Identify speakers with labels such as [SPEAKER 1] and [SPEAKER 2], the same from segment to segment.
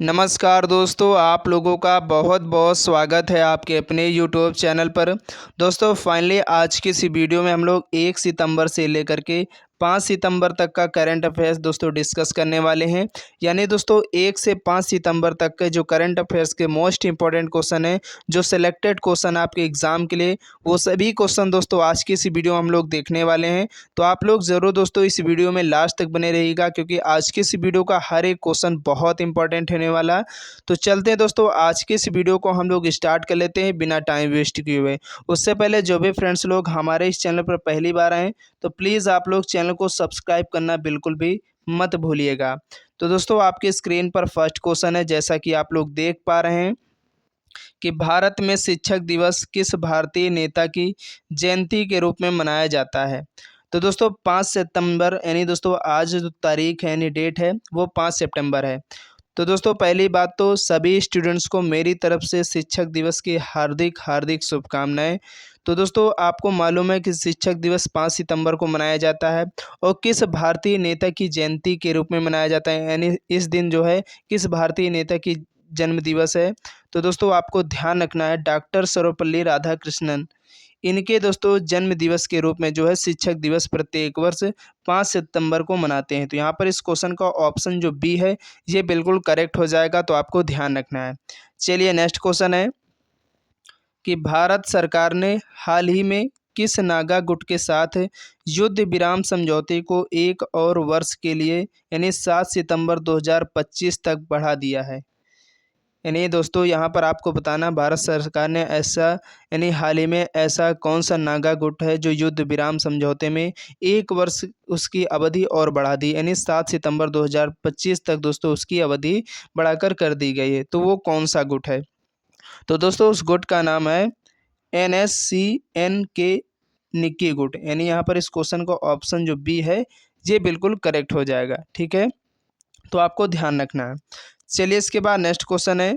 [SPEAKER 1] नमस्कार दोस्तों, आप लोगों का बहुत बहुत स्वागत है आपके अपने यूट्यूब चैनल पर। दोस्तों फाइनली आज की इस वीडियो में हम लोग 1 सितंबर से लेकर के 5 सितंबर तक का करंट अफेयर्स दोस्तों डिस्कस करने वाले हैं। यानी दोस्तों 1 से 5 सितंबर तक के जो करंट अफेयर्स के मोस्ट इंपॉर्टेंट क्वेश्चन हैं, जो सिलेक्टेड क्वेश्चन आपके एग्ज़ाम के लिए, वो सभी क्वेश्चन दोस्तों आज की इस वीडियो में हम लोग देखने वाले हैं। तो आप लोग ज़रूर दोस्तों इस वीडियो में लास्ट तक बने रहिएगा, क्योंकि आज की इस वीडियो का हर एक क्वेश्चन बहुत इंपॉर्टेंट होने वाला है। तो चलते हैं दोस्तों, आज के इस वीडियो को हम लोग स्टार्ट कर लेते हैं बिना टाइम वेस्ट किए हुए। उससे पहले जो भी फ्रेंड्स लोग हमारे इस चैनल पर पहली बार आए, तो प्लीज़ आप लोग चैनल को सब्सक्राइब करना बिल्कुल भी मत भूलिएगा। तो दोस्तों आपकी स्क्रीन पर फर्स्ट क्वेश्चन है, जैसा कि आप लोग देख पा रहे हैं कि भारत में शिक्षक दिवस किस भारतीय नेता की जयंती के रूप में मनाया जाता है। तो दोस्तों 5 सितंबर, यानी दोस्तों आज जो तारीख है यानी डेट है वो 5 सितंबर है। तो दोस्तों पहली बात तो सभी स्टूडेंट्स को मेरी तरफ से शिक्षक दिवस की हार्दिक हार्दिक शुभकामनाएं। तो दोस्तों आपको मालूम है कि शिक्षक दिवस 5 सितंबर को मनाया जाता है और किस भारतीय नेता की जयंती के रूप में मनाया जाता है, यानी इस दिन जो है किस भारतीय नेता की जन्म दिवस है। तो दोस्तों आपको ध्यान रखना है डॉक्टर सर्वपल्ली राधाकृष्णन, इनके दोस्तों जन्म दिवस के रूप में जो है शिक्षक दिवस प्रत्येक वर्ष 5 सितंबर को मनाते हैं। तो यहाँ पर इस क्वेश्चन का ऑप्शन जो बी है ये बिल्कुल करेक्ट हो जाएगा, तो आपको ध्यान रखना है। चलिए नेक्स्ट क्वेश्चन है कि भारत सरकार ने हाल ही में किस नागा गुट के साथ युद्ध विराम समझौते को एक और वर्ष के लिए यानी 7 सितंबर 2025 तक बढ़ा दिया है। यानी दोस्तों यहाँ पर आपको बताना भारत सरकार ने ऐसा यानी हाल ही में ऐसा कौन सा नागा गुट है जो युद्ध विराम समझौते में एक वर्ष उसकी अवधि और बढ़ा दी, यानी 7 सितंबर 2025 तक दोस्तों उसकी अवधि बढ़ाकर कर दी गई है। तो वो कौन सा गुट है? तो दोस्तों उस गुट का नाम है NSCN के निक्की गुट। यानी यहाँ पर इस क्वेश्चन का ऑप्शन जो बी है ये बिल्कुल करेक्ट हो जाएगा। ठीक है, तो आपको ध्यान रखना है। चलिए इसके बाद नेक्स्ट क्वेश्चन है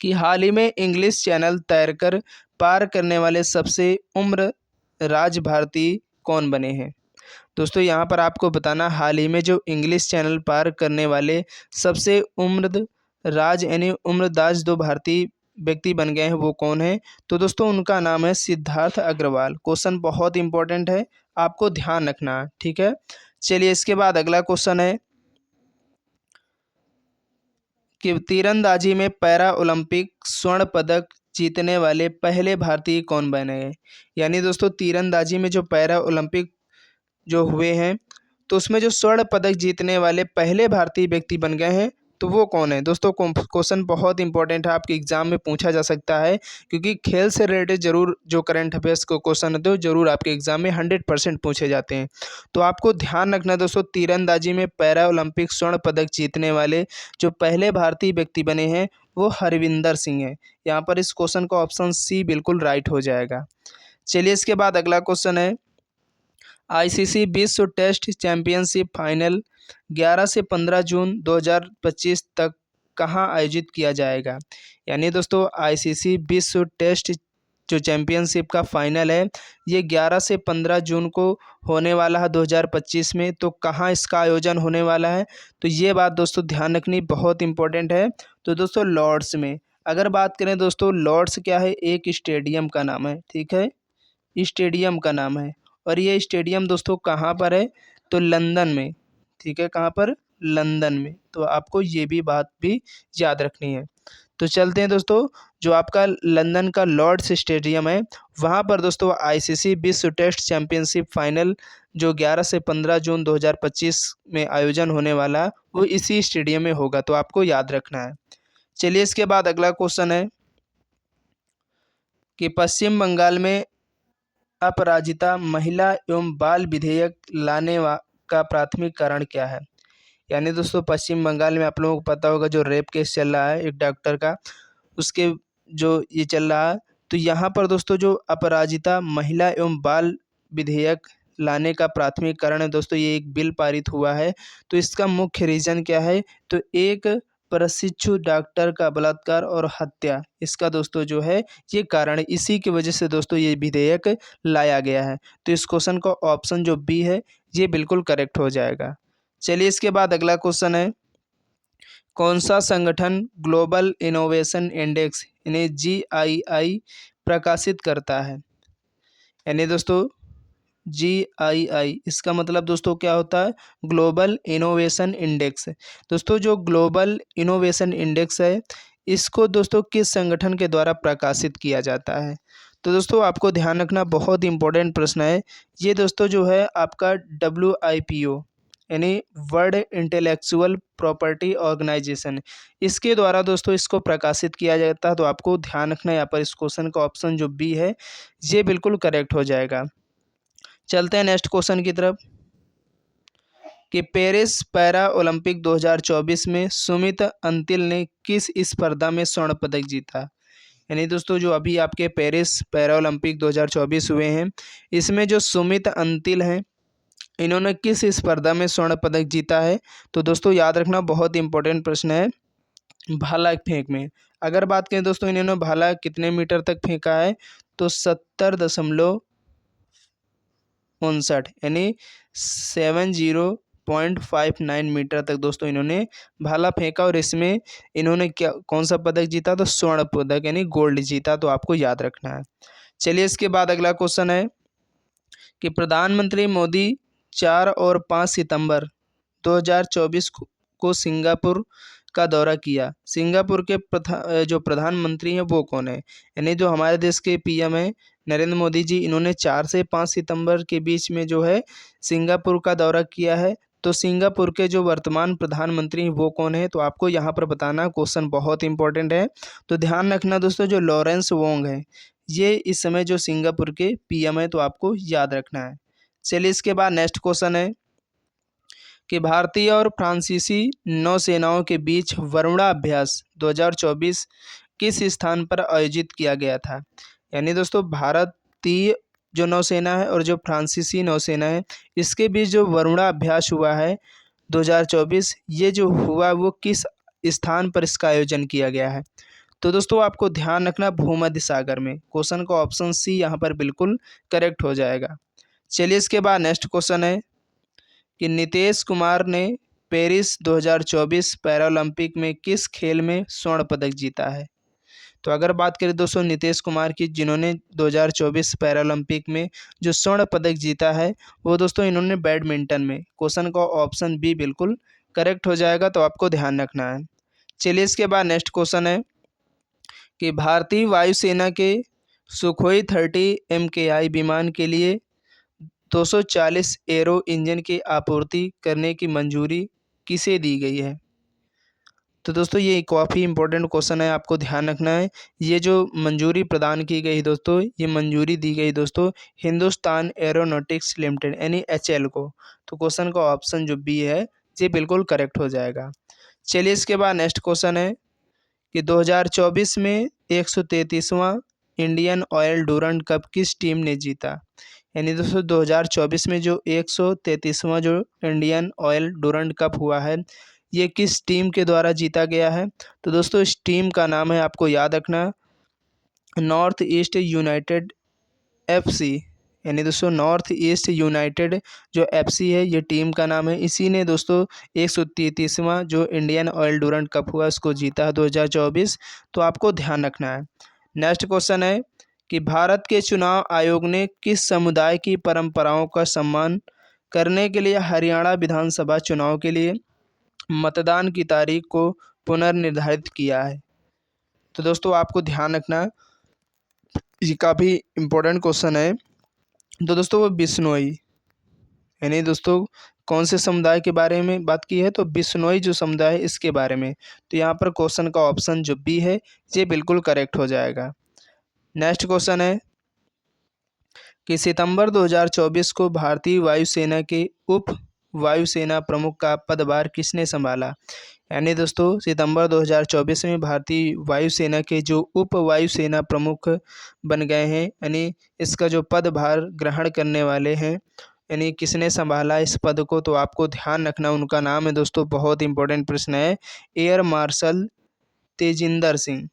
[SPEAKER 1] कि हाल ही में इंग्लिश चैनल तैरकर पार करने वाले सबसे उम्र राज भारतीय कौन बने हैं। दोस्तों यहाँ पर आपको बताना हाल ही में जो इंग्लिश चैनल पार करने वाले सबसे उम्र राज यानी उम्रदाज दो भारतीय व्यक्ति बन गए हैं वो कौन है। तो दोस्तों उनका नाम है सिद्धार्थ अग्रवाल। क्वेश्चन बहुत इंपॉर्टेंट है, आपको ध्यान रखना है। ठीक है, चलिए इसके बाद अगला क्वेश्चन है कि तीरंदाजी में पैरा ओलंपिक स्वर्ण पदक जीतने वाले पहले भारतीय कौन बने हैं। यानी दोस्तों तीरंदाजी में जो पैरा ओलंपिक जो हुए हैं, तो उसमें जो स्वर्ण पदक जीतने वाले पहले भारतीय व्यक्ति बन गए हैं, तो वो कौन है। दोस्तों क्वेश्चन बहुत इंपॉर्टेंट है, आपके एग्जाम में पूछा जा सकता है, क्योंकि खेल से रिलेटेड जरूर जो करंट अफेयर्स को क्वेश्चन होते हैं जरूर आपके एग्जाम में 100% पूछे जाते हैं। तो आपको ध्यान रखना है दोस्तों, तीरंदाजी में पैरा ओलंपिक स्वर्ण पदक जीतने वाले जो पहले भारतीय व्यक्ति बने हैं वो हरविंदर सिंह है। यहाँ पर इस क्वेश्चन का ऑप्शन सी बिल्कुल राइट हो जाएगा। चलिए इसके बाद अगला क्वेश्चन है आईसीसी विश्व टेस्ट चैंपियनशिप फाइनल 11 से 15 जून 2025 तक कहाँ आयोजित किया जाएगा। यानी दोस्तों आईसीसी विश्व टेस्ट जो चैंपियनशिप का फाइनल है ये 11 से 15 जून को होने वाला है 2025 में। तो कहाँ इसका आयोजन होने वाला है, तो ये बात दोस्तों ध्यान रखनी बहुत इंपॉर्टेंट है। तो दोस्तों लॉर्ड्स में, अगर बात करें दोस्तों, लॉर्ड्स क्या है, एक स्टेडियम का नाम है। ठीक है, स्टेडियम का नाम है, और ये स्टेडियम दोस्तों कहाँ पर है, तो लंदन में। ठीक है, कहाँ पर, लंदन में। तो आपको ये भी बात भी याद रखनी है। तो चलते हैं दोस्तों, जो आपका लंदन का लॉर्ड्स स्टेडियम है वहाँ पर दोस्तों आईसीसी विश्व टेस्ट चैंपियनशिप फाइनल जो 11 से 15 जून 2025 में आयोजन होने वाला वो इसी स्टेडियम में होगा, तो आपको याद रखना है। चलिए इसके बाद अगला क्वेश्चन है कि पश्चिम बंगाल में अपराजिता महिला एवं बाल विधेयक का प्राथमिक कारण क्या है। यानी दोस्तों पश्चिम बंगाल में आप लोगों को पता होगा जो रेप केस चल रहा है एक डॉक्टर का, उसके जो ये चल रहा है। तो यहाँ पर दोस्तों जो अपराजिता महिला एवं बाल विधेयक लाने का प्राथमिक कारण है दोस्तों, ये एक बिल पारित हुआ है। तो इसका मुख्य रीज़न क्या है, तो एक प्रशिक्षु डॉक्टर का बलात्कार और हत्या, इसका दोस्तों जो है ये कारण है। इसी की वजह से दोस्तों ये विधेयक लाया गया है। तो इस क्वेश्चन का ऑप्शन जो बी है ये बिल्कुल करेक्ट हो जाएगा। चलिए इसके बाद अगला क्वेश्चन है कौन सा संगठन ग्लोबल इनोवेशन इंडेक्स यानी GII प्रकाशित करता है? यानी दोस्तों GII इसका मतलब दोस्तों क्या होता है? Global innovation index. दोस्तों जो ग्लोबल इनोवेशन इंडेक्स है, इसको दोस्तों किस संगठन के द्वारा प्रकाशित किया जाता है? तो दोस्तों आपको ध्यान रखना, बहुत इंपॉर्टेंट प्रश्न है ये दोस्तों। जो है आपका WIPO यानी वर्ल्ड इंटेलेक्चुअल प्रॉपर्टी ऑर्गेनाइजेशन, इसके द्वारा दोस्तों इसको प्रकाशित किया जाता है। तो आपको ध्यान रखना यहाँ पर इस क्वेश्चन का ऑप्शन जो बी है ये बिल्कुल करेक्ट हो जाएगा। चलते हैं नेक्स्ट क्वेश्चन की तरफ कि पेरिस पैरा ओलंपिक 2024 में सुमित अंतिल ने किस स्पर्धा में स्वर्ण पदक जीता? यानी दोस्तों जो अभी आपके पेरिस पैरा ओलंपिक 2024 हुए हैं, इसमें जो सुमित अंतिल हैं, इन्होंने किस स्पर्धा में स्वर्ण पदक जीता है? तो दोस्तों याद रखना, बहुत इंपॉर्टेंट प्रश्न है। भाला फेंक में अगर बात करें दोस्तों, इन्होंने भाला कितने मीटर तक फेंका है? तो 70.59 यानी 70.59 मीटर तक दोस्तों इन्होंने भाला फेंका, और इसमें इन्होंने क्या कौन सा पदक जीता? तो स्वर्ण पदक यानी गोल्ड जीता। तो आपको याद रखना है। चलिए इसके बाद अगला क्वेश्चन है कि प्रधानमंत्री मोदी 4 और 5 सितंबर 2024 को सिंगापुर का दौरा किया। सिंगापुर के जो प्रधानमंत्री हैं वो कौन है? यानी जो हमारे देश के PM हैं नरेंद्र मोदी जी, इन्होंने 4 से 5 सितंबर के बीच में जो है सिंगापुर का दौरा किया है। तो सिंगापुर के जो वर्तमान प्रधानमंत्री हैं वो कौन है? तो आपको यहाँ पर बताना, क्वेश्चन बहुत इंपॉर्टेंट है। तो ध्यान रखना दोस्तों, जो लॉरेंस वोंग है ये इस समय जो सिंगापुर के PM है, तो आपको याद रखना है। चलिए इसके बाद नेक्स्ट क्वेश्चन है कि भारतीय और फ्रांसीसी नौसेनाओं के बीच वरुणा अभ्यास 2024 किस स्थान पर आयोजित किया गया था? यानी दोस्तों भारतीय जो नौसेना है और जो फ्रांसीसी नौसेना है, इसके बीच जो वरुणा अभ्यास हुआ है 2024, ये जो हुआ वो किस स्थान पर इसका आयोजन किया गया है? तो दोस्तों आपको ध्यान रखना, भूमध्य सागर में। क्वेश्चन का ऑप्शन सी यहाँ पर बिल्कुल करेक्ट हो जाएगा। चलिए इसके बाद नेक्स्ट क्वेश्चन है कि नीतीश कुमार ने पेरिस 2024 पैरालंपिक में किस खेल में स्वर्ण पदक जीता है? तो अगर बात करें दोस्तों नीतीश कुमार की, जिन्होंने 2024 पैरालंपिक में जो स्वर्ण पदक जीता है वो दोस्तों इन्होंने बैडमिंटन में। क्वेश्चन का ऑप्शन बी बिल्कुल करेक्ट हो जाएगा। तो आपको ध्यान रखना है। चलिए इसके बाद नेक्स्ट क्वेश्चन है कि भारतीय वायुसेना के सुखोई 30 MKI विमान के लिए 240 एरो इंजन की आपूर्ति करने की मंजूरी किसे दी गई है? तो दोस्तों ये काफ़ी इंपॉर्टेंट क्वेश्चन है, आपको ध्यान रखना है। ये जो मंजूरी प्रदान की गई दोस्तों, ये मंजूरी दी गई दोस्तों हिंदुस्तान एरोनॉटिक्स लिमिटेड यानी HAL को। तो क्वेश्चन का ऑप्शन जो बी है ये बिल्कुल करेक्ट हो जाएगा। चलिए इसके बाद नेक्स्ट क्वेश्चन है कि 2024 में 133वां इंडियन ऑयल डूरंड कप किस टीम ने जीता? यानी दोस्तों 2024 में जो 133वां जो इंडियन ऑयल डूरंड कप हुआ है, ये किस टीम के द्वारा जीता गया है? तो दोस्तों इस टीम का नाम है, आपको याद रखना, नॉर्थ ईस्ट यूनाइटेड FC। यानी दोस्तों नॉर्थ ईस्ट यूनाइटेड जो FC है ये टीम का नाम है। इसी ने दोस्तों 133वां जो इंडियन ऑयल डूरंड कप हुआ इसको जीता है 2024। तो आपको ध्यान रखना है। नेक्स्ट क्वेश्चन है कि भारत के चुनाव आयोग ने किस समुदाय की परंपराओं का सम्मान करने के लिए हरियाणा विधानसभा चुनाव के लिए मतदान की तारीख को पुनर्निर्धारित किया है? तो दोस्तों आपको ध्यान रखना, ये काफ़ी इम्पोर्टेंट क्वेश्चन है। तो दोस्तों वो बिश्नोई, यानी दोस्तों कौन से समुदाय के बारे में बात की है? तो बिश्नोई जो समुदाय है इसके बारे में। तो यहाँ पर क्वेश्चन का ऑप्शन जो बी है ये बिल्कुल करेक्ट हो जाएगा। नेक्स्ट क्वेश्चन है कि सितंबर 2024 को भारतीय वायुसेना के उप वायुसेना प्रमुख का पदभार किसने संभाला? यानी दोस्तों सितंबर 2024 में भारतीय वायुसेना के जो उप वायुसेना प्रमुख बन गए हैं, यानी इसका जो पदभार ग्रहण करने वाले हैं, यानी किसने संभाला इस पद को? तो आपको ध्यान रखना, उनका नाम है दोस्तों, बहुत इंपॉर्टेंट प्रश्न है, एयर मार्शल तेजिंदर सिंह।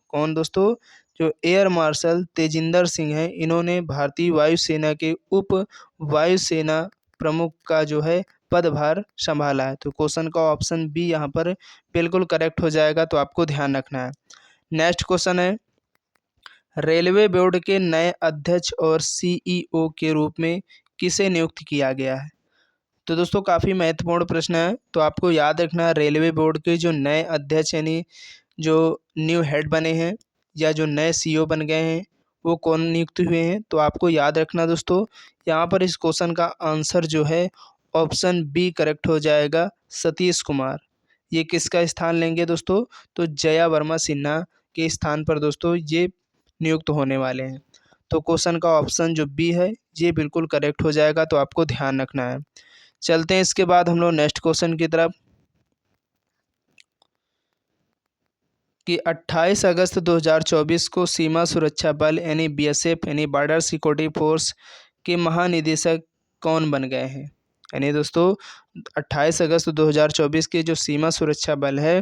[SPEAKER 1] कौन दोस्तों? जो एयर मार्शल तेजिंदर सिंह हैं, इन्होंने भारतीय वायुसेना के उप वायुसेना प्रमुख का जो है पदभार संभाला है। तो क्वेश्चन का ऑप्शन बी यहाँ पर बिल्कुल करेक्ट हो जाएगा, तो आपको ध्यान रखना है। नेक्स्ट क्वेश्चन है, रेलवे बोर्ड के नए अध्यक्ष और सीईओ के रूप में किसे नियुक्त किया गया है? तो दोस्तों काफ़ी महत्वपूर्ण प्रश्न है, तो आपको याद रखना है रेलवे बोर्ड के जो नए अध्यक्ष यानी जो न्यू हेड बने हैं या जो नए सीईओ बन गए हैं वो कौन नियुक्त हुए हैं। तो आपको याद रखना दोस्तों, यहाँ पर इस क्वेश्चन का आंसर जो है ऑप्शन बी करेक्ट हो जाएगा, सतीश कुमार। ये किसका स्थान लेंगे दोस्तों? तो जया वर्मा सिन्हा के स्थान पर दोस्तों ये नियुक्त होने वाले हैं। तो क्वेश्चन का ऑप्शन जो बी है ये बिल्कुल करेक्ट हो जाएगा, तो आपको ध्यान रखना है। चलते हैं इसके बाद हम लोग नेक्स्ट क्वेश्चन की तरफ कि 28 अगस्त 2024 को सीमा सुरक्षा बल यानी बीएसएफ यानी बॉर्डर सिक्योरिटी फोर्स के महानिदेशक कौन बन गए हैं? यानी दोस्तों 28 अगस्त 2024 के जो सीमा सुरक्षा बल है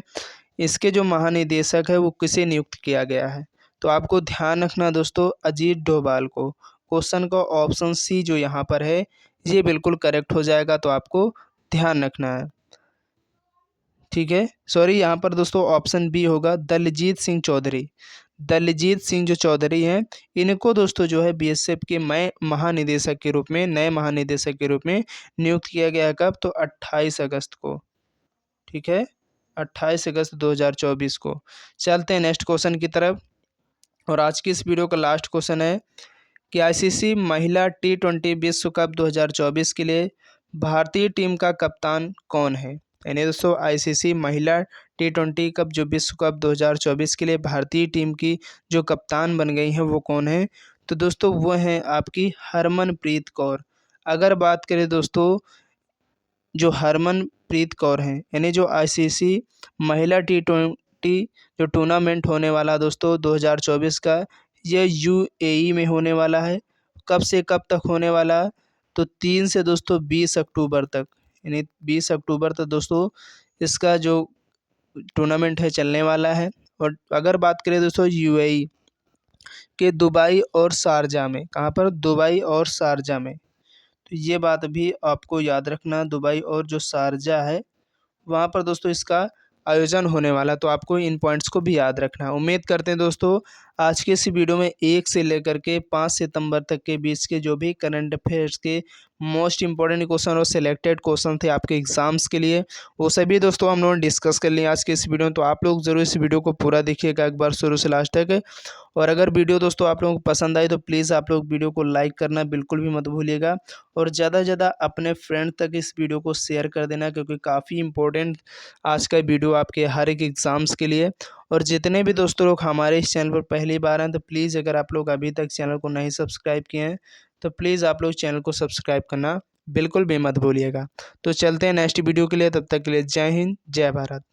[SPEAKER 1] इसके जो महानिदेशक है वो किसे नियुक्त किया गया है? तो आपको ध्यान रखना दोस्तों, अजीत डोभाल को। क्वेश्चन का ऑप्शन सी जो यहाँ पर है ये बिल्कुल करेक्ट हो जाएगा, तो आपको ध्यान रखना है। ठीक है, सॉरी यहाँ पर दोस्तों ऑप्शन बी होगा, दलजीत सिंह चौधरी। दलजीत सिंह जो चौधरी हैं इनको दोस्तों जो है बीएसएफ के नए महानिदेशक के रूप में नियुक्त किया गया है। कब? तो 28 अगस्त को। ठीक है, 28 अगस्त 2024 को। चलते हैं नेक्स्ट क्वेश्चन की तरफ, और आज की इस वीडियो का लास्ट क्वेश्चन है कि आईसीसी महिला T20 विश्व कप 2024 के लिए भारतीय टीम का कप्तान कौन है? यानी दोस्तों आईसीसी महिला T20 कप जो विश्व कप 2024 के लिए भारतीय टीम की जो कप्तान बन गई हैं वो कौन है? तो दोस्तों वो हैं आपकी हरमनप्रीत कौर। अगर बात करें दोस्तों जो हरमनप्रीत कौर हैं यानी जो आईसीसी महिला T20 जो टूर्नामेंट होने वाला दोस्तों 2024 का, ये यूएई में होने वाला है। कब से कब तक होने वाला है? तो 3 से दोस्तों 20 अक्टूबर तक, यानी 20 अक्टूबर तक दोस्तों इसका जो टूर्नामेंट है चलने वाला है। और अगर बात करें दोस्तों यूएई के दुबई और शारजा में, कहाँ पर? दुबई और शारजा में। तो ये बात भी आपको याद रखना, दुबई और जो शारजा है वहाँ पर दोस्तों इसका आयोजन होने वाला, तो आपको इन पॉइंट्स को भी याद रखना है। उम्मीद करते हैं दोस्तों आज के इस वीडियो में 1 से लेकर के 5 सितंबर तक के बीच के जो भी करंट अफेयर्स के मोस्ट इंपॉर्टेंट क्वेश्चन और सिलेक्टेड क्वेश्चन थे आपके एग्जाम्स के लिए, वो सभी दोस्तों हम लोगों ने डिस्कस कर लिए आज के इस वीडियो में। तो आप लोग ज़रूर इस वीडियो को पूरा देखिएगा एक बार शुरू से लास्ट तक। और अगर वीडियो दोस्तों आप लोगों को पसंद आई तो प्लीज़ आप लोग वीडियो को लाइक करना बिल्कुल भी मत भूलिएगा, और ज़्यादा से ज़्यादा अपने फ्रेंड तक इस वीडियो को शेयर कर देना, क्योंकि काफ़ी इंपॉर्टेंट आज का वीडियो आपके हर एक एग्ज़ाम्स के लिए। और जितने भी दोस्तों लोग हमारे इस चैनल पर पहली बार हैं तो प्लीज़ अगर आप लोग अभी तक चैनल को नहीं सब्सक्राइब किए हैं तो प्लीज़ आप लोग चैनल को सब्सक्राइब करना बिल्कुल भी मत भूलिएगा। तो चलते हैं नेक्स्ट वीडियो के लिए, तब तक के लिए जय हिंद जय भारत।